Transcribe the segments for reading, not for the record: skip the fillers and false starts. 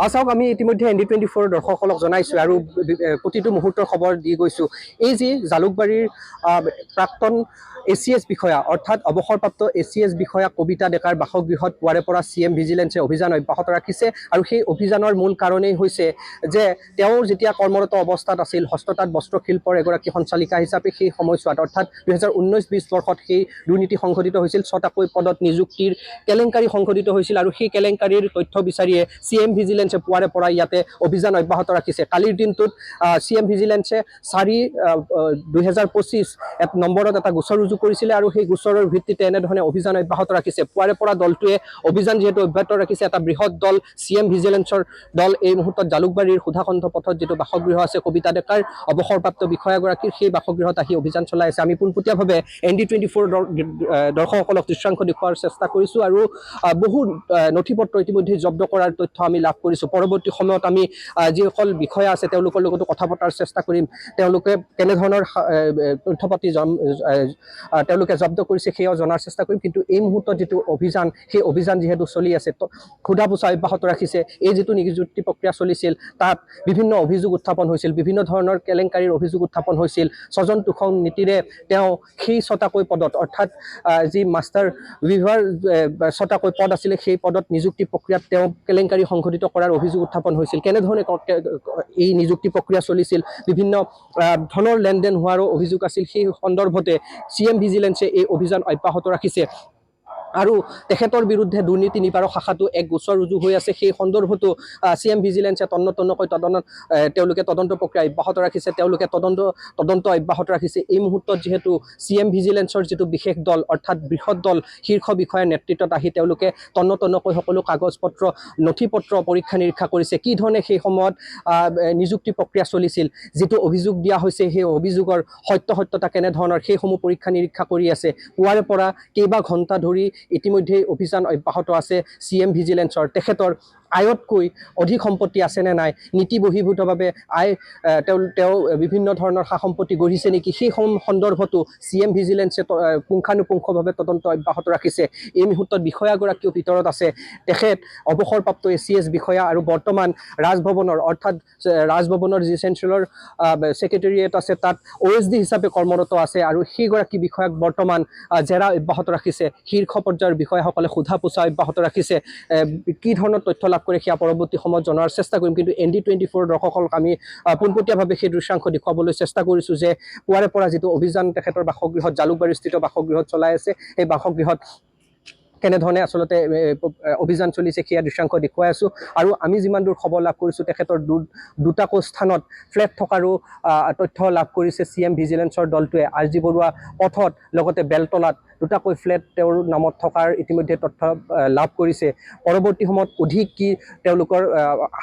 চাওক আমি ইতিমধ্যে ND24 দৰ্শকসকলক জনাইছোঁ আৰু প্ৰতিটো মুহূৰ্তৰ খবৰ দি গৈছোঁ। এই যি জালুকবাৰীৰ প্ৰাক্তন ACS বিষয়া অৰ্থাৎ অৱসৰপ্ৰাপ্ত ACS বিষয়া কবিতা ডেকাৰ বাসগৃহত পুৱাৰে পৰা CM ভিজিলেন্সে অভিযান অব্যাহত ৰাখিছে আৰু সেই অভিযানৰ মূল কাৰণেই হৈছে যে তেওঁৰ যেতিয়া কৰ্মৰত অৱস্থাত আছিল হস্ততাঁত বস্ত্ৰশিল্পৰ এগৰাকী সঞ্চালিকা হিচাপে সেই সময়ছোৱাত অৰ্থাৎ 2019-20 বৰ্ষত সেই দুৰ্নীতি সংঘটিত হৈছিল, 6টাকৈ পদত নিযুক্তিৰ কেলেংকাৰী সংঘটিত হৈছিল আৰু সেই কেলেংকাৰীৰ তথ্য বিচাৰিয়ে CM ভিজিলেন্সে পুৱাৰে পৰা ইয়াতে অভিযান অব্যাহত ৰাখিছে। কালিৰ দিনটোত CM ভিজিলেন্সে 4/2025 নম্বৰত এটা গোচৰ ৰুজু কৰিছিলে আৰু সেই গোচৰৰ ভিত্তিতে এনেধৰণে অভিযান অব্যাহত ৰাখিছে। পুৱাৰে পৰা দলটোৱে অভিযান যিহেতু অব্যাহত ৰাখিছে, এটা বৃহৎ দল CM ভিজিলেন্সৰ দল এই মুহূৰ্তত জালুকবাৰীৰ সুধাকণ্ঠ পথত যিটো বাসগৃহ আছে কবিতা ডেকাৰ অৱসৰপ্ৰাপ্ত বিষয়াগৰাকীৰ সেই বাসগৃহত আহি অভিযান চলাই আছে। আমি পোনপটীয়াভাৱে ND24 দৰ্শকসকলক দৃশ্যাংশ দেখুওৱাৰ চেষ্টা কৰিছোঁ আৰু বহু নথি পত্ৰ ইতিমধ্যে জব্দ কৰাৰ তথ্য আমি লাভ কৰিছোঁ। পৰৱৰ্তী সময়ত আমি যিসকল বিষয়া আছে তেওঁলোকৰ লগতো কথা পতাৰ চেষ্টা কৰিম, তেওঁলোকে কেনেধৰণৰ তথ্য পাতি তেওঁলোকে জব্দ কৰিছে সেয়াও জনাৰ চেষ্টা কৰিম। কিন্তু এই মুহূৰ্তত যিটো অভিযান, সেই অভিযান যিহেতু চলি আছে, সোধা পোছা অব্যাহত ৰাখিছে। এই যিটো নিযুক্তি প্ৰক্ৰিয়া চলিছিল তাত বিভিন্ন অভিযোগ উত্থাপন হৈছিল, বিভিন্ন ধৰণৰ কেলেংকাৰীৰ অভিযোগ উত্থাপন হৈছিল। স্বজন তোষণ নীতিৰে তেওঁ সেই 6টাকৈ পদত অৰ্থাৎ যি মাষ্টাৰ উইভাৰ 6টাকৈ পদ আছিলে সেই পদত নিযুক্তি প্ৰক্ৰিয়াত তেওঁ কেলেংকাৰী সংঘটিত কৰাৰ অভিযোগ উত্থাপন হৈছিল। কেনেধৰণে এই নিযুক্তি প্ৰক্ৰিয়া চলিছিল, বিভিন্ন ধনৰ লেনদেন হোৱাৰো অভিযোগ আছিল। সেই সন্দৰ্ভতে CM ভিজিলেন্সে এই অভিযান অব্যাহত ৰাখিছে আৰু তেখেতৰ বিৰুদ্ধে দুৰ্নীতি নিবাৰক শাখাটো এক গোচৰ ৰুজু হৈ আছে। সেই সন্দৰ্ভতো CM ভিজিলেন্সে তন্নকৈ তেওঁলোকে তদন্ত প্ৰক্ৰিয়া অব্যাহত ৰাখিছে, তেওঁলোকে তদন্ত অব্যাহত ৰাখিছে। এই মুহূৰ্তত যিহেতু CM ভিজিলেন্সৰ যিটো বিশেষ দল অৰ্থাৎ বৃহৎ দল শীৰ্ষ বিষয়াৰ নেতৃত্বত আহি তেওঁলোকে তন্নকৈ সকলো কাগজ পত্ৰ নথি পত্ৰ পৰীক্ষা নিৰীক্ষা কৰিছে। কি ধৰণে সেই সময়ত নিযুক্তি প্ৰক্ৰিয়া চলিছিল, যিটো অভিযোগ দিয়া হৈছে সেই অভিযোগৰ সত্যতা কেনেধৰণৰ সেইসমূহ পৰীক্ষা নিৰীক্ষা কৰি আছে। পুৱাৰে পৰা কেইবা ঘণ্টা ধৰি ইতিমধ্যেই অভিযান অব্যাহত আছে CM ভিজিলেন্সৰ। তেখেতৰ আয়তকৈ অধিক সম্পত্তি আছে নে নাই, নীতি বহিৰ্ভূতভাৱে তেওঁ বিভিন্ন ধৰণৰ সা সম্পত্তি গঢ়িছে নেকি, সেই সন্দৰ্ভতো CM ভিজিলেন্সে পুংখানুপুংখভাৱে তদন্ত অব্যাহত ৰাখিছে। এই মুহূৰ্তত বিষয়াগৰাকীও ভিতৰত আছে, তেখেত অৱসৰপ্ৰাপ্ত ACS বিষয়া আৰু বৰ্তমান ৰাজভৱনৰ অৰ্থাৎ ৰাজভৱনৰ যি চেণ্ট্ৰেলৰ ছেক্ৰেটেৰিয়েট আছে তাত OSD হিচাপে কৰ্মৰত আছে আৰু সেইগৰাকী বিষয়াক বৰ্তমান জেৰা অব্যাহত ৰাখিছে। শীৰ্ষ পৰ্যায়ৰ বিষয়াসকলে সোধা পোছা অব্যাহত ৰাখিছে। কি ধৰণৰ তথ্য লাভ কৰে সেয়া পৰৱৰ্তী সময়ত জনাৰ চেষ্টা কৰিম। কিন্তু ND24 দৰ্শকসকলক আমি পোনপটীয়াভাৱে সেই দৃশ্যাংশ দেখুৱাবলৈ চেষ্টা কৰিছোঁ যে পুৱাৰে পৰা যিটো অভিযান তেখেতৰ বাসগৃহত জালুকবাৰীস্থিত বাসগৃহত চলাই আছে, সেই বাসগৃহত কেনেধৰণে আচলতে অভিযান চলিছে সেয়া দৃশ্যাংশ দেখুৱাই আছোঁ। আৰু আমি যিমান দূৰ খবৰ লাভ কৰিছোঁ তেখেতৰ দুটাকৈ স্থানত ফ্লেট থকাৰো তথ্য লাভ কৰিছে CM ভিজিলেন্সৰ দলটোৱে। RG বৰুৱা পথত লগতে বেলতলাত দুটাকৈ ফ্লেট তেওঁৰ নামত থকাৰ ইতিমধ্যে তথ্য লাভ কৰিছে। পৰৱৰ্তী সময়ত অধিক কি তেওঁলোকৰ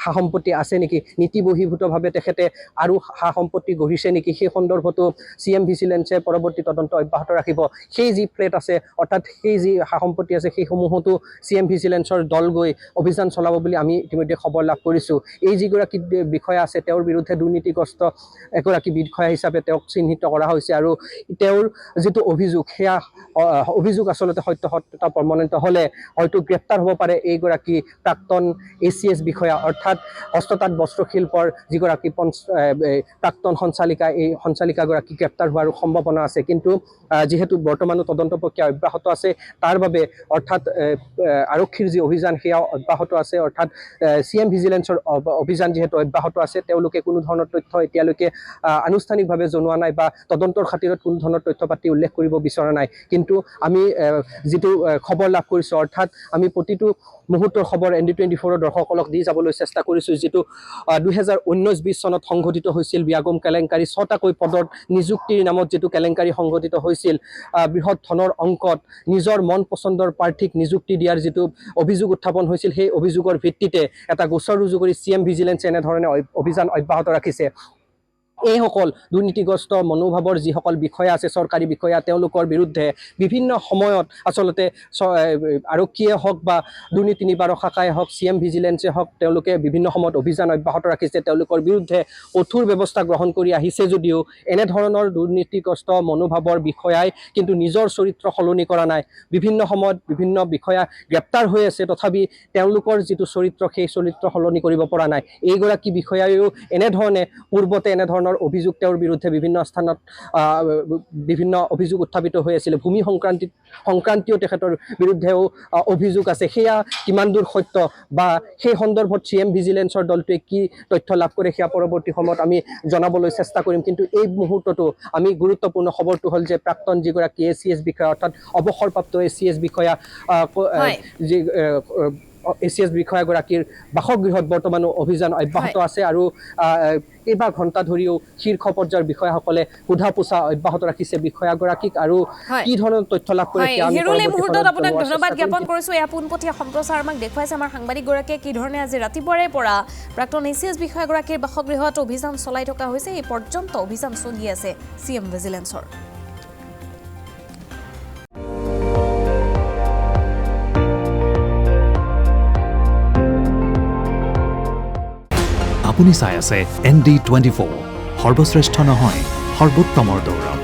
সা সম্পত্তি আছে নেকি, নীতি বহিৰ্ভূতভাৱে তেখেতে আৰু সা সম্পত্তি গঢ়িছে নেকি, সেই সন্দৰ্ভতো CM ভিজিলেন্সে পৰৱৰ্তী তদন্ত অব্যাহত ৰাখিব। সেই যি ফ্লেট আছে অৰ্থাৎ সেই যি সা সম্পত্তি আছে সেইসমূহতো CM ভিজিলেন্সৰ দল গৈ অভিযান চলাব বুলি আমি ইতিমধ্যে খবৰ লাভ কৰিছোঁ। এই যিগৰাকী বিষয়া আছে তেওঁৰ বিৰুদ্ধে দুৰ্নীতিগ্ৰস্ত এগৰাকী বিষয়া হিচাপে তেওঁক চিহ্নিত কৰা হৈছে আৰু তেওঁৰ যিটো অভিযোগ সেয়া অভিযোগ আচলতে সত্যতা প্ৰমাণিত হ'লে হয়তো গ্ৰেপ্তাৰ হ'ব পাৰে এইগৰাকী প্ৰাক্তন ACS বিষয়া অৰ্থাৎ হস্ততাঁত বস্ত্ৰশিল্পৰ যিগৰাকী প্ৰাক্তন সঞ্চালিকা, এই সঞ্চালিকাগৰাকী গ্ৰেপ্তাৰ হোৱাৰ সম্ভাৱনা আছে। কিন্তু যিহেতু বৰ্তমানো তদন্ত প্ৰক্ৰিয়া অব্যাহত আছে তাৰ বাবে অৰ্থাৎ আৰক্ষীৰ যি অভিযান সেয়া অব্যাহত আছে, অৰ্থাৎ CM ভিজিলেন্সৰ অভিযান যিহেতু অব্যাহত আছে, তেওঁলোকে কোনো ধৰণৰ তথ্য এতিয়ালৈকে আনুষ্ঠানিকভাৱে জনোৱা নাই বা তদন্তৰ খাতিৰত কোনো ধৰণৰ তথ্য পাতি উল্লেখ কৰিব বিচৰা নাই। কিন্তু আমি যিটো খবৰ লাভ কৰিছোঁ অৰ্থাৎ আমি প্ৰতিটো মুহূৰ্তৰ খবৰ ND24 দৰ্শকসকলক দি যাবলৈ চেষ্টা কৰিছোঁ। যিটো 2019-20 চনত সংঘটিত হৈছিল বিয়াগম কেলেংকাৰী, 6টাকৈ পদত নিযুক্তিৰ নামত যিটো কেলেংকাৰী সংঘটিত হৈছিল, বৃহৎ ধনৰ অংকত নিজৰ মন পচন্দৰ প্ৰাৰ্থীক নিযুক্তি দিয়াৰ যিটো অভিযোগ উত্থাপন হৈছিল, সেই অভিযোগৰ ভিত্তিতে এটা গোচৰ ৰুজু কৰি CM ভিজিলেন্সে এনেধৰণে অভিযান অব্যাহত ৰাখিছে। এইসকল দুৰ্নীতিগ্ৰস্ত মনোভাৱৰ যিসকল বিষয়া আছে চৰকাৰী বিষয়া তেওঁলোকৰ বিৰুদ্ধে বিভিন্ন সময়ত আচলতে আৰক্ষীয়ে হওক বা দুৰ্নীতি নিবাৰক শাখাই হওক CM ভিজিলেন্সে হওক তেওঁলোকে বিভিন্ন সময়ত অভিযান অব্যাহত ৰাখিছে তেওঁলোকৰ বিৰুদ্ধে কঠোৰ ব্যৱস্থা গ্ৰহণ কৰি আহিছে যদিও এনেধৰণৰ দুৰ্নীতিগ্ৰস্ত মনোভাৱৰ বিষয়াই কিন্তু নিজৰ চৰিত্ৰ সলনি কৰা নাই বিভিন্ন সময়ত বিভিন্ন বিষয়া গ্ৰেপ্তাৰ হৈ আছে তথাপি তেওঁলোকৰ যিটো চৰিত্ৰ সেই চৰিত্ৰ সলনি কৰিব পৰা নাই এইগৰাকী বিষয়াইও এনেধৰণে পূৰ্বতে এনেধৰণৰ অভিযোগ তেওঁৰ বিৰুদ্ধে বিভিন্ন স্থানত বিভিন্ন অভিযোগ উত্থাপিত হৈ আছিল ভূমি সংক্ৰান্তীয় তেখেতৰ বিৰুদ্ধেও অভিযোগ আছে সেয়া কিমান দূৰ সত্য বা সেই সন্দৰ্ভত CM ভিজিলেন্সৰ দলটোৱে কি তথ্য লাভ কৰে সেয়া পৰৱৰ্তী সময়ত আমি জনাবলৈ চেষ্টা কৰিম কিন্তু এই মুহূৰ্ততো আমি গুৰুত্বপূৰ্ণ খবৰটো হ'ল যে প্ৰাক্তন যিগৰাকী ACS বিষয়া অৰ্থাৎ অৱসৰপ্ৰাপ্ত ACS বিষয়া যি ACS বিষয়াগৰাকীৰ বাসগৃহত বৰ্তমানো অভিযান অব্যাহত আছে আৰু কেইবা ঘণ্টা ধৰিও শীৰ্ষ পৰ্যায়ৰ বিষয়াসকলে সোধা পোছা অব্যাহত ৰাখিছে বিষয়াগৰাকীক আৰু কি ধৰণৰ তথ্য লাভ কৰে হিৰুল এই মুহূৰ্তত আপোনাক ধন্যবাদ জ্ঞাপন কৰিছো এয়া পোনপটীয়া সম্প্ৰচাৰ আমাক দেখুৱাইছে আমাৰ সাংবাদিকগৰাকীয়ে কি ধৰণে আজি ৰাতিপুৱাৰে পৰা প্ৰাক্তন ACS বিষয়াগৰাকীৰ বাসগৃহত অভিযান চলাই থকা হৈছে এই পৰ্যন্ত অভিযান চলি আছে CM ভিজিলেন্সৰ আপুনি চাই আছে ND24 সৰ্বশ্ৰেষ্ঠ নহয় সৰ্বোত্তমৰ দৌৰ